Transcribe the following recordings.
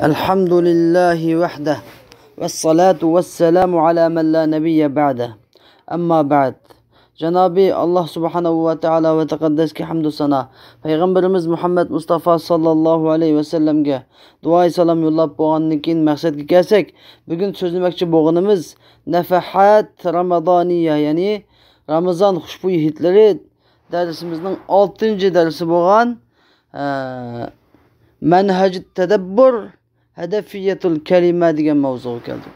Elhamdülillahi vahde ve salatu ve selamu ala men la nebiyye ba'de. Amma ba'd. Cenab-ı Allah subhanahu ve teala ve tekaddes ki hamdü sana. Peygamberimiz Muhammed Mustafa sallallahu aleyhi ve sellemge duayı salam yollap boğanlıkin məqsədki kelsek. Bugün sözlemekçi boğanımız Nefahat Ramadaniye, yani Ramazan huşbuyu hitleri dersimizin 6. dersi boğan Menhecit Tedebbür Hedefiyetul Kelime degan mavzuga keldik.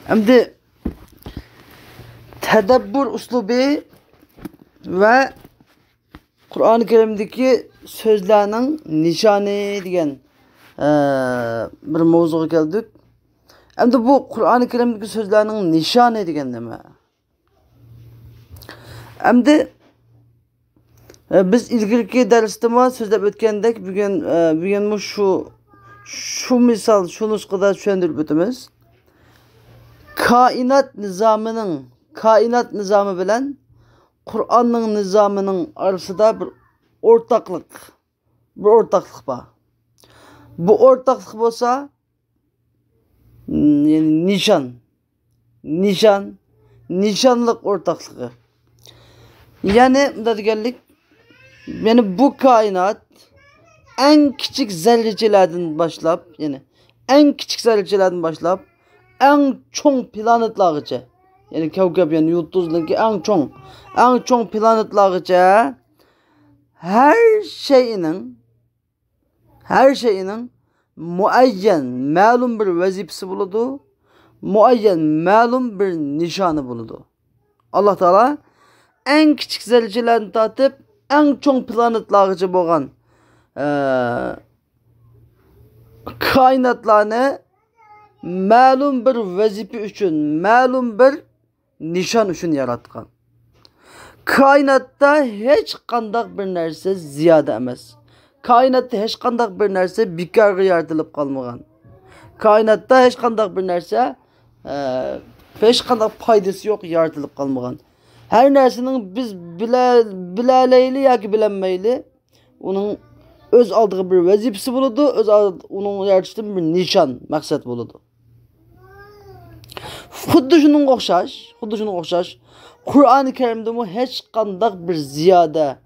Endi tedebbür uslubi ve Kur'an-ı Kerim'deki sözlerinin nişanı degan bir mavzuga keldik. Endi bu Kur'an-ı Kerim'deki sözlerinin nişanı degan nima? Endi biz ilgili dersde sözlep ötkendek bugün şu misal şu nuskada düşündürüp ötümüz. Kainat nizamı bilen Kur'an'ın nizamının arasında bir ortaklık var. Bu ortaklık olsa yani nişanlık ortaklığı. Yani bu kainat en küçük zerrecilerden başlap, en çoğun planetlarıca, yani kevkep, yani yıldızındaki en çoğun planetlarıca her şeyinin muayyen, malum bir vazifesi buludu, muayyen, malum bir nişanı buludu. Allah Teala en küçük zerrecilerden tatıp en çoğun planetlarıca boğan kainatlarını malum bir vazife üçün, malum bir nişan üçün yaratkan. Kainatta hiç kandak bir nerse ziyade emas. Kainatta hiç kandak bir nerse bekarga yaratılıp kalmagan. Kainatta hiç kandak bir nerse hiç kandak paydası yok yaratılıp kalmagan. Her nersenin biz bileleyli ya ki bilenmeyli onun öz aldığı bir vazifesi buludu, onun yaratıştığı bir nişan, maksat buludu. Xuddi şunun oxşaş. Kur'an-ı Kerim'de bu hiç kandak bir ziyade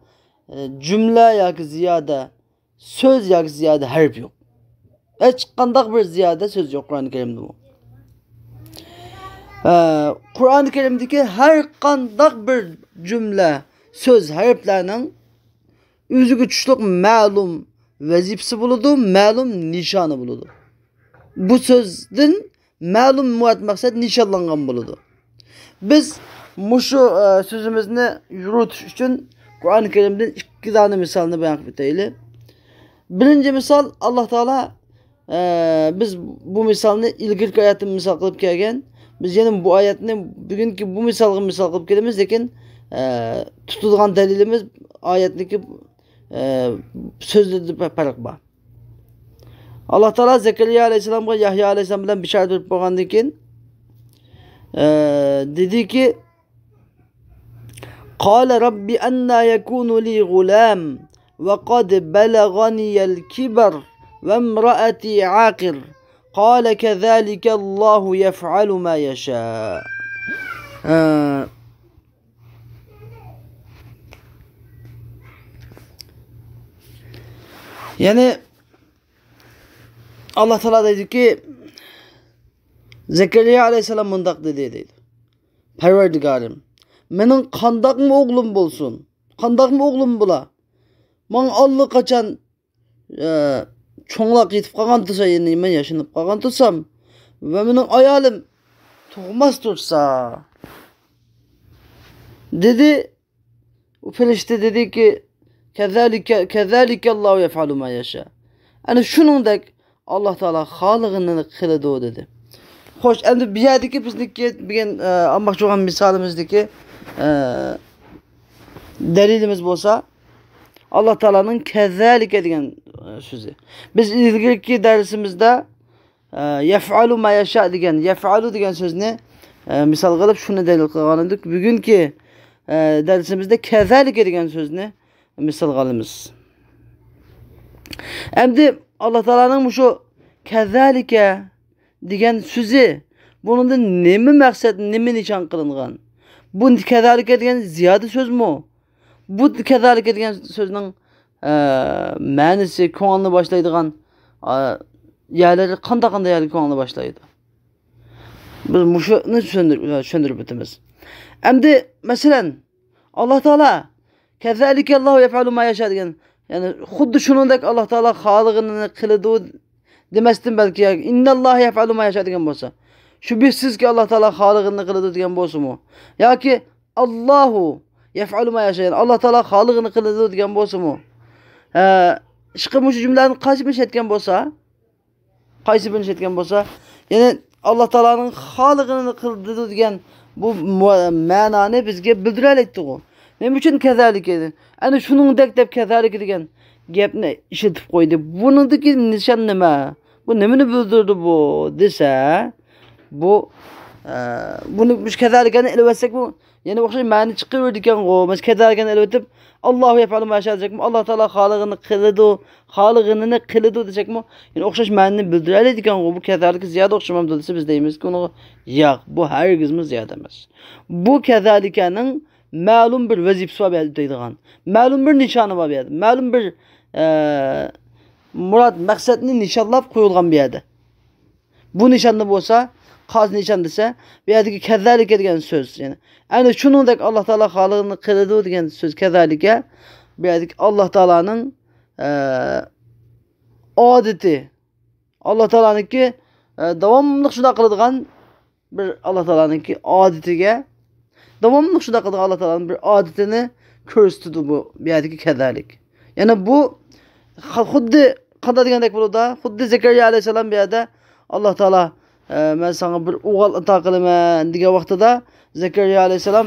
cümle ya ki ziyade söz ya ki ziyade harf yok. Hiç kandak bir ziyade söz yok Kur'an-ı Kerim'de bu. Kur'an-ı Kerim'deki her kandak bir cümle, söz, harflerinin üzü güçlük malum vazifesi buludu, malum nişanı buludu. Bu sözden malum murat maksat nişanlangan buludu. Biz şu sözümüzü yürütüş için Kur'an-ı Kerim'den iki tane misalını beyan eteyli. Birinci misal Allah Teala biz bu misalını ilgili ayetini misal kılıp kelgen. Biz yani bu ayetini bugünkü bu misal kılıp kelimiz, lekin tutulgan delilimiz ayetindeki sözlerde fark var. Allah Teala Zekeriya Aleyhisselam'a Yahya Aleyhisselam bilen bişaret verip boğandan keyin dedi ki: "Kâle Rabbi enna yekûnu li gulâm ve kad belaganiyel kibar ve imraati âkir. Kâle kezâlike Allahu yef'alu mâ yeşâ." Yani Allah Teala dedi ki Zekeriya Aleyhisselam mundak dedi. Perverdigarım, menin kandak mı oğlum bolsun? Kandak mı oğlum bula? Man Allah kaçan çoğlak yetip kalan tutsa, yani men yaşınıp kalan tutsam ve menin ayalim tuğmaz tutsa dedi. O ferişte dedi ki kezalike Allahu yef'alu ma yeşâ. Yani şunundaki Allah Teala halıgını kılıdı o dedi. Hoş, endi bir yerdeki bizdeki bugün almak olan misalimizdeki delilimiz bolsa Allah Teala'nın kezalike degan sözü. Biz ilgili dersimizde yef'alu ma yeşâ degan, yef'alu degan sözünü misal kılıp şunu delil kılgan edik. Bugünkü dersimizde kezalike degan sözünü misal kılımız. Endi Allah Teala'nın şu kezalike degan so'zi buningda nima maqsad, nima nishon qilingan? Bu kezalike degan ziyoda so'zmi? Bu kezalike degan so'zning ma'nosi ko'ngilni boshlaydigan yerlari qanday yerga ko'ngilni boshlaydi? Biz shuni tushuntirib o'tamiz. Endi masalan Alloh taolo kezalike Alloh yef'alu ma yasha degan, ya'ni xuddi shuningdek Alloh taolo xolig'ini qiladi demasdan balki innalloh yef'alu ma yasha degan bo'lsa, shubhasizki Alloh taolo xolig'ini qiladi degan bo'lsa-mu yoki Allohu yef'alu ma yasha, Alloh taolo xolig'ini qiladi degan bo'lsa-mu, ishqi shu jumlani qaysi birini aytgan bo'lsa, ya'ni Alloh taoloning xolig'ini qiladi degan bu ma'noni bizga bildiraylikdi-ku. Nima uchun kezalike dedi? Ana shuningdek deb kezalike degan gapni ishlatib qo'ydi. Buningdagi nishon nima? Bu nimani bildirdi bu desa, bu buni biz kezalikani ilvatsak bu yana o'xshash ma'no chiqaverdi ekan-ku. Biz kezalikani ilvatib Allohu yef'alu ma yasha desakmi, Alloh taolo xolig'ini qiladi desakmi, yana o'xshash ma'noni bildiradi ekan-ku. Bu kezalik ziyoda o'xshamamdi desa biz deymizki, uni yo'q, bu hargizmi ziyoda emas. Bu kezalikaning ma'lum bir vazifasi bor deydigan, ma'lum bir nishoni bor bu yerda, ma'lum bir murod maqsadni nishonlab qo'yilgan bu yerda. Bu nishonni bo'lsa, qoz nishon desa, bu yerdagi kezalika degan so'z, ya'ni ana shuningdek Alloh taolo xolig'ini qiladi degan so'z kezalika, bu yerdagi Alloh taolaning odati, Alloh taoloniki davomli shunday qiladigan bir Alloh taoloniki odatiga davomli shunday qiladigan Alloh taolaning bir odatini ko'rsatdi bu yerdagi kezalik. Yana bu xuddi qanday degandek bo'ladi, xuddi Zakariya alayhisalom bu yerda Alloh taolo men sana bir o'g'il ato qilaman degan vaqtida Zakariya alayhisalom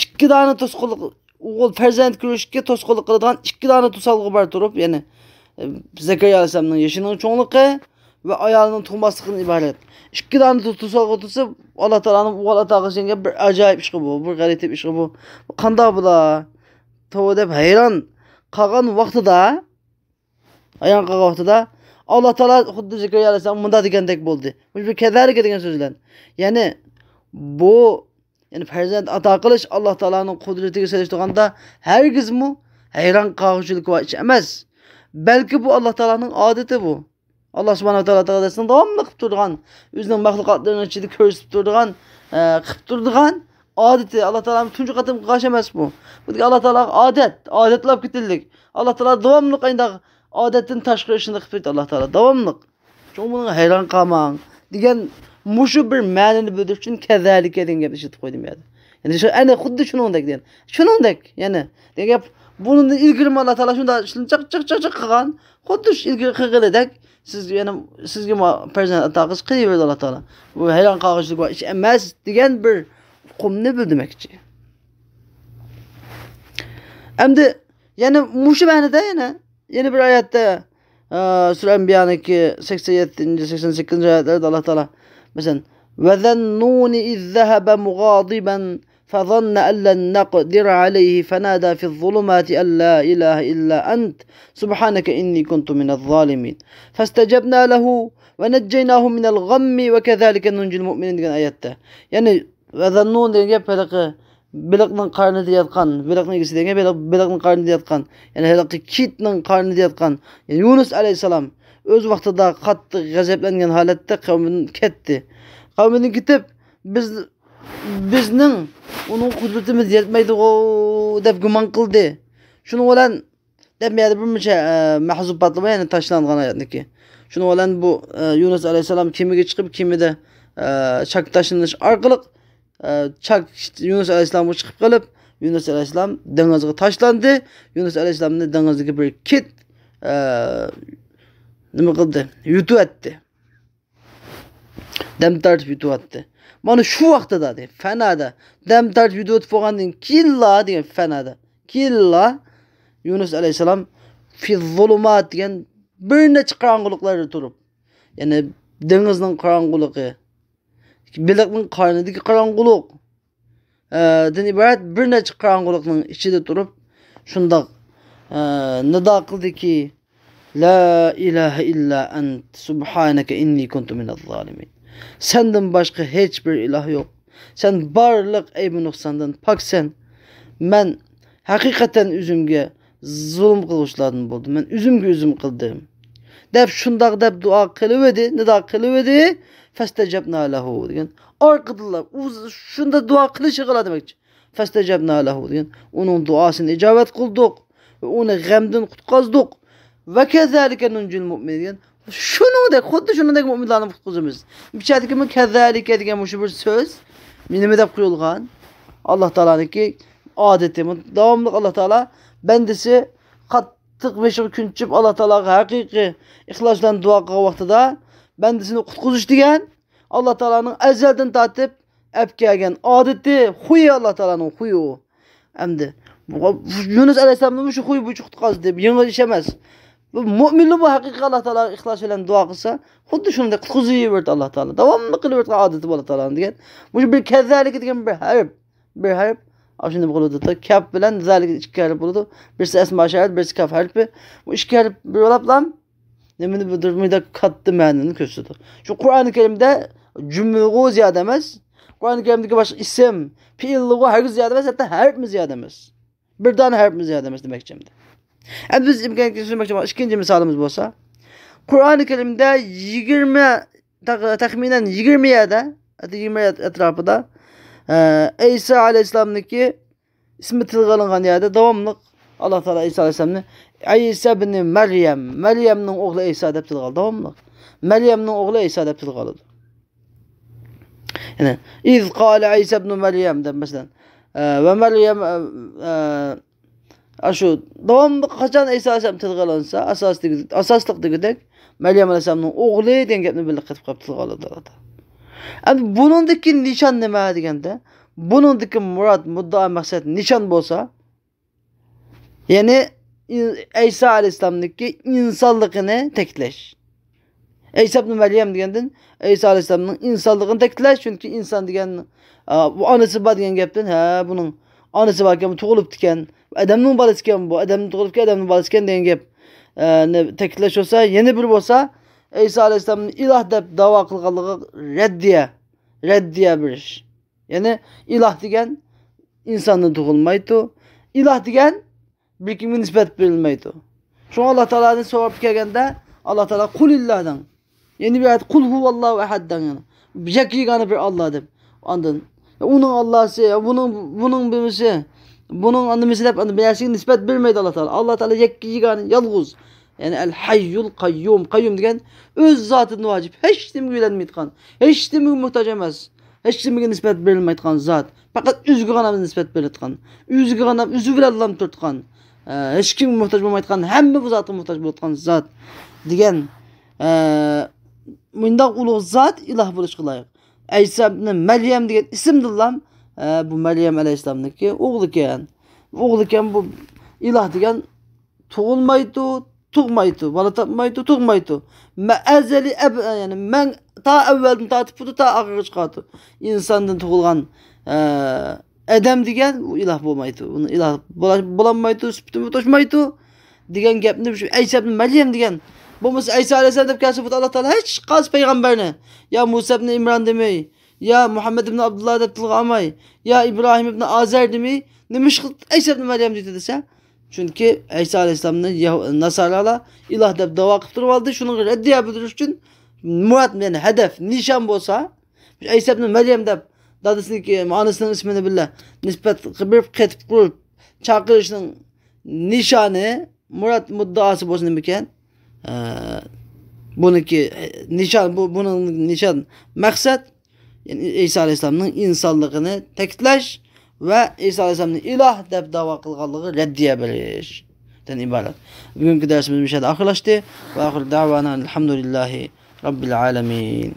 ikki dona to'sqinlik o'g'il farzand ko'rishga to'sqinlik qiladigan ikki dona to'salg'i bor turib, ya'ni Zakariya alayhisalomning yoshining cho'ngligi va ayolining tug'masligidan iborat. Ikki dona to'salg'i tutsa Alloh taoloning o'g'il ato qilishiga bir ajoyib ish bu, bir g'alati ish bu. Qanday bo'lar? To'g'ri deb hayron qolgan vaqtida Alloh taolo xuddi Zakariya alayhisalom bunda degandek bo'ldi. Bu bir kezalika degan so'zlar. Ya'ni bu farzand ato qilish Alloh taoloning qudratiga solishtirganda hargizmi hayron qoluvchilik va ish emas. Balki bu Alloh taoloning odati bu. Alloh subhanahu va taolo taolasining davomli qilib turgan, o'zining maxluqotlarining ichida ko'rsatib turgan, qilib turgan odati. Alloh taoloning tunji qatim qilgan emas bu. Bu Alloh taolo odatlab ketildik. Alloh taolo davomli qayndaq odatdan tashqari ishni qilib turdi Alloh taolo davomli. Chunki bunga hayron qolmang degan mushu bir ma'noni bildirish uchun kezalika degan gapni ishlatib qo'ydim yerda. Ya'ni shu ana xuddi shuningdek degan. Shuningdek, ya'ni degan gap buni ilgari Alloh taolo shunda chiq qilgan, xuddi shu ilgari qilganidek siz yana sizga farzand ato qilish qilaverdi Alloh taolo. Bu hayron qolishlik va ish emas degan bir hukmni bildirmoqchi. Endi yana mushu ma'noda yana bir oyatda Sura Anbiya'niki 87-88 oyatlarda Alloh taolo mesela وَذَنُّونِ إِذْ ذَهَبَ مُغَاضِبًا فَظَنَّ أَنْ لَنْ نَقْدِرَ عَلَيْهِ فَنَادَى فِي الظُّلُمَاتِ أَنْ لَا إِلَهَ إِلَّا أَنْتَ سُبْحَانَكَ إِنِّي كُنْتُ مِنَ الظَّالِمِينَ فَاسْتَجَبْنَا لَهُ وَنَجَّيْنَاهُ مِنَ الْغَمِّ وَكَذَلِكَ نُنْجِي الْمُؤْمِنِينَ degan oyatda. Yani وَذَنُّونِ degan gap biliqning qarnida yotgan, biliqning egasi degan biliqning qarnida yotgan, ya'ni haliqi kitning qarnida yotgan Yunus alayhisalom o'z vaqtida qattiq g'azablangan holatda qavmidan ketdi. Qavmidan ketib bizning uning qudratimiz yetmaydi-ku deb gumon qildi. Shuning bilan deməyədi bir neçə mahzubatlar var, yəni taşlanğan oyatniki. Shuning bilan bu Yunus alayhisalom kemiga chiqib, kemida chak tashlanish orqali chak Yunus alayhisalomga chiqib qolib, Yunus alayhisalom dengizga tashlandi. Yunus alayhisalomni dengizga bir kit nima qildi? Yutib etdi. Dam tartib yutib etdi. Mana shu vaqtida de, fanada dam tartib yutib bo'lgandan killa degan fanada. Killa Yunus alayhisalom fi zulumat degan bir necha qorong'uliklarda turib, ya'ni dengizning qorong'uligi, biliqning qornidagi qorong'ulik dan iborat bir necha qorong'ulikning ichida turib, shundoq nido qildiki, La ilahe illa ent subhaneke inni kuntu minez zalimin. Senden başka hiçbir ilah yok. Sen barlık eybi noksandan paksen. Men hakikaten üzümge zulüm kılışlardan buldum. Men üzümge üzüm kıldım. Dep şundaq dep dua kılıvedi. Ne da kılıvedi? Festecebna lehu degen. Arkadılar. Şunda dua kılışı kıla demek. Festecebna lehu degen. Onun duasını icabet kıldık. Ve onu gemden kutkazdık. Ve kezalike nuncul mu'minin. Şunu da xuddi şunundak mu'minlarni kutkazımız. Bir şeydeki mi kezalike degen şu bir söz. Minime de kuyulgan. Allah Teala'nınki adeti. Devamlı Allah Teala bendisi kattık beşik künçüp Allah Teala'ga hakiki ihlaslan dua kılgan vaxtıda bendisini kutkuzuş degen Allah Teala'nın ezelden tatip epkegen adeti huyu Allah Teala'nın huyu. Emdi Yunus Aleyhisselam'ın şu huyu bu kutkaz deyip yeni işemez. Müminli bu hakiki Allah Teala ihlas ile dua kılsa xuddi şunu da kutkuzuyu verdi Allah Teala. Devamlı kılıverdi adeti Allah Teala'nın degen. Bu bir kezalik degen bir harp. Bir harp. Şimdi bu konuda da kaf bilen zalik iki harp buldu. Birisi esma şahit, birisi kaf harfi. Bu iki harp bir olaplam. Nemini bu durumda kattı meanini köstüdü. Şu Kur'an-ı Kerim'de cümleği ziyade emez. Kur'an-ı Kerim'deki başka isim, fiilliği harf ziyade emez, hatta harf mi ziyade emez. Bir tane harf mi ziyade emez demek için. Yani biz imkanı söylemek için ikinci misalimiz bu olsa. Kur'an-ı Kerim'de 20 tahminen 20'ye 20 etrafında İsa Aleyhisselam'daki ismi tılgalanan yerde devamlı Allah Teala İsa Aleyhisselam'ı İsa bin Meryem'nin oğlu İsa dep tılgalı devamlı. Meryem'nin oğlu İsa dep tılgalı. Yani İz kâle İsa bin Meryem de mesela ve Meryem aşu devamlı kaçan İsa Aleyhisselam tılgalansa asaslık degedek Meryem Aleyhisselam'ın oğlu diyen gepni birlikte tılgalı. Yani bunundaki nişan neme degende bunundaki murat, mudda, maksat nişan bolsa yani İsa Aleyhisselam'daki insanlığını tekleş. İsa ibn Meryem degenden İsa Aleyhisselam'ın insanlığını tekleş çünkü insan degen bu anısı var degen gepten bunun anısı varken tuğulup diken adamın balası iken bu adamın tuğulup ki adamın balası iken degen gep tekleş olsa yeni bir bolsa İsa Aleyhisselam'ın ilah dep dava kılganlığı reddiye bir iş. Yani ilah degen insanın tuğulmaydı. İlah degen bir kimin nispet verilmeydi. Şu Allah Teala'nın sorup gelgende Allah Teala kulillah'dan yeni bir ayet kul huvallahu ehad'dan yani. Yegane bir Allah dep. Andın. Onun Allah'sı, bunun birisi, bunun anlamısı hep bir nispet vermeydi Allah Teala. Allah Teala yegane yalğuz. Yani el hayyul kayyum. Kayyum degen öz zatını vacip. Hiç kimi gülenmeydigan. Hiç kimi muhtaç emez. Hiç kimiga nispet verilmeydigan zat. Fakat üzgü gana nispet verildigan. Üzgü gana üzü bilen Allah'ım turtgan. Hiç kimi muhtaç olmaydigan, hemme bu zatı muhtaç boladigan zat degen mundaq ulug' zat ilah bo'lishga loyiq. İsa ibn Meryem degen ismdillam bu Meryem Aleyhisselam'niki oğlu ekan. Oğlu ekan bu ilah degen tug'ilmaydi, tug'maydi, bola topmaydi, tug'maydi. Azali yani men ta evvelden tatip ta ahirga chiqadi. İnsandan tug'ilgan adam degen bu ilah bo'lmaydi. Uni ilah bo'lanmaydi, süptimi to'shmaydi degan gapni shu İsa ibn Meryem degen bo'lmasa İsa Aleyhisselam deb kelsa Allah Teala hech qaysi payg'ambarni ya Musa ibn İmran demey, ya Muhammed ibn Abdullah deb tilga olmay, ya İbrahim ibn Azer demey, nimish İsa ibn Meryem deydi desa. Çünkü İsa Aleyhisselam'ın Nasaralar ilah deb dava qilib turib oldi. Shuni reddiya bildirish uchun murat yani hedef, nişan bo'lsa İsa ibn Meryem deb dadasıniki anasının ismini bile nispet bir ketip kurup çakırışının nişanı murat muddaası bolsun demiken bununki nişan bunun nişan maksat yani İsa Aleyhisselam'ın insanlığını tekitleş ve İsa Aleyhisselam'ın ilah deb dava kılganlığı reddiye beriş den ibaret. Bugünkü dersimiz bir şeyde ahırlaştı ve ahir davana elhamdülillahi rabbil alemin.